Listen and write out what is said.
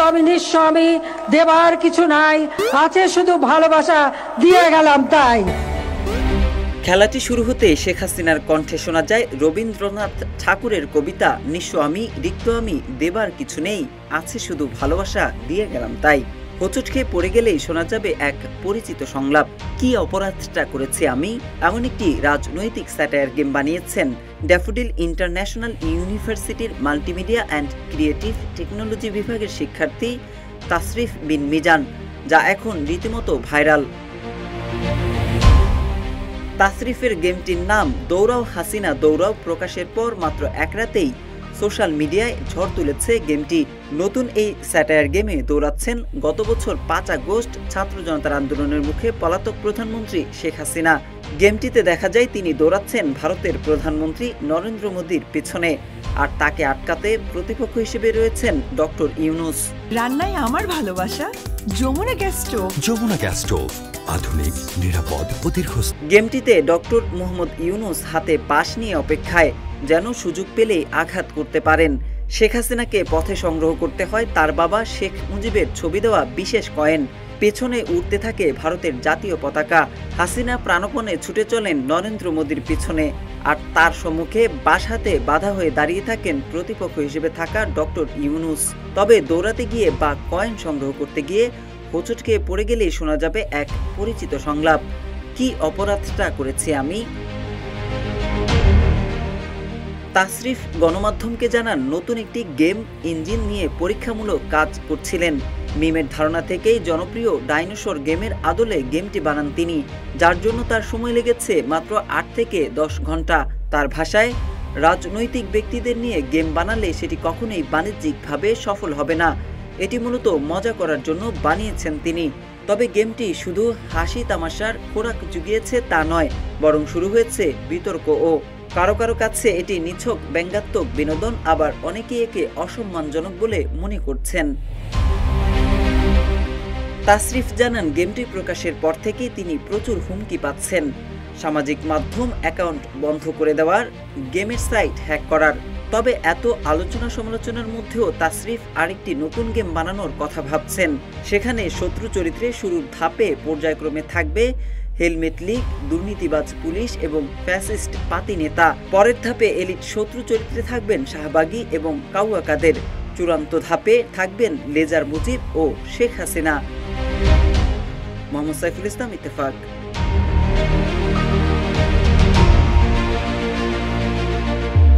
আমি নিঃস্ব, আমি দেবার কিছু নাই, আছে শুধু ভালোবাসা, দিয়ে গেলাম তাই। খেলাটি শুরু হতে শেখ হাসিনার কণ্ঠে শোনা যায় রবীন্দ্রনাথ ঠাকুরের কবিতা নিঃস্ব আমি, রিক্ত আমি, দেবার কিছু নেই, আছে শুধু ভালোবাসা, দিয়ে গেলাম তাই। হোঁচট খেয়ে পড়ে গেলেই শোনা যাবে এক পরিচিত সংলাপ, কি অপরাধটা করেছি আমি। এমন একটি রাজনৈতিক স্যাটায়ার গেম বানিয়েছেন ড্যাফোডিল ইন্টারন্যাশনাল ইউনিভার্সিটির মাল্টিমিডিয়া অ্যান্ড ক্রিয়েটিভ টেকনোলজি বিভাগের শিক্ষার্থী তাসরিফ বিন মিজান, যা এখন রীতিমতো ভাইরাল। তাসরিফের গেমটির নাম দৌড়াও হাসিনা দৌড়াও প্রকাশের পর মাত্র এক রাতেই সোশ্যাল মিডিয়ায় ঝড় তুলেছে গেমটি। নতুন এই স্যাটায়ার গেমে দৌড়াচ্ছেন গত বছর 5 আগস্ট ছাত্র জনতার আন্দোলনের মুখে পলাতক প্রধানমন্ত্রী শেখ হাসিনা। গেমটিতে দেখা যায় তিনি দৌড়াচ্ছেন ভারতের প্রধানমন্ত্রী নরেন্দ্র মোদীর পিছনে, আর তাকে আটকাতে প্রতিপক্ষ হিসেবে রয়েছেন ডক্টর ইউনূস। রান্নায় আমার ভালোবাসা Jamuna gas stove. Jamuna gas stove, আধুনিক, নিরাপদ ও দীর্ঘস্থায়ী। গেমটিতে ডক্টর মোহাম্মদ ইউনূস হাতে বাঁশ নিয়ে অপেক্ষায়, যেন সুযোগ পেলেই আঘাত করতে পারেন। শেখ হাসিনাকে পথে সংগ্রহ করতে হয় তার বাবা শেখ মুজিবের ছবি দেওয়া বিশেষ কয়েন। পেছনে উড়তে থাকে ভারতের জাতীয় পতাকা। হাসিনা প্রাণপণে ছুটে চলেন নরেন্দ্র মোদীর পিছনে, আর তার সম্মুখে বাঁশ হাতে বাধা হয়ে দাঁড়িয়ে থাকেন প্রতিপক্ষ হিসেবে থাকা ডক্টর ইউনূস। তবে দৌড়াতে গিয়ে বা কয়েন সংগ্রহ করতে গিয়ে হোঁচট খেয়ে পড়ে গেলেই শোনা যাবে এক পরিচিত সংলাপ, কি অপরাধটা করেছি আমি। তাসরিফ গণমাধ্যমকে জানান নতুন একটি গেম ইঞ্জিন নিয়ে পরীক্ষামূলক কাজ করছিলেন। মিমের ধারণা থেকেই জনপ্রিয় ডাইনোসর গেমের আদলে গেমটি বানান তিনি, যার জন্য তার সময় লেগেছে মাত্র 8 থেকে 10 ঘন্টা। তার ভাষায়, রাজনৈতিক ব্যক্তিদের নিয়ে গেম বানালে সেটি কখনোই বাণিজ্যিকভাবে সফল হবে না, এটি মূলত মজা করার জন্য বানিয়েছেন তিনি। তবে গেমটি শুধু হাসি তামাশার খোরাক জুগিয়েছে তা নয়, বরং শুরু হয়েছে বিতর্কও। কারো কারো কাছে এটি নিছক ব্যঙ্গাত্মক বিনোদন, আবার অনেকেই একে অসম্মানজনক বলে মনে করছেন। তাসরিফ জানান গেমটি প্রকাশের পর থেকেই তিনি প্রচুর হুমকি পাচ্ছেন, সামাজিক মাধ্যম অ্যাকাউন্ট বন্ধ করে দেওয়ার, গেমের সাইট হ্যাক করার। তবে এত আলোচনা সমালোচনার মধ্যেও তাসরিফ আরেকটি নতুন গেম বানানোর কথা ভাবছেন। সেখানে শত্রু চরিত্রে শুরুর ধাপে পর্যায়ক্রমে থাকবে হেলমেট লীগ, দুর্নীতিবাজ পুলিশ এবং ফ্যাসিস্ট পাতি নেতা। পরের ধাপে এলিট শত্রু চরিত্রে থাকবেন শাহবাগী এবং কাউয়া কাদের। চূড়ান্ত ধাপে থাকবেন লেজার মুজিব ও শেখ হাসিনা। মোহাম্মদ সাইফুল ইসলাম, ইত্তেফাক।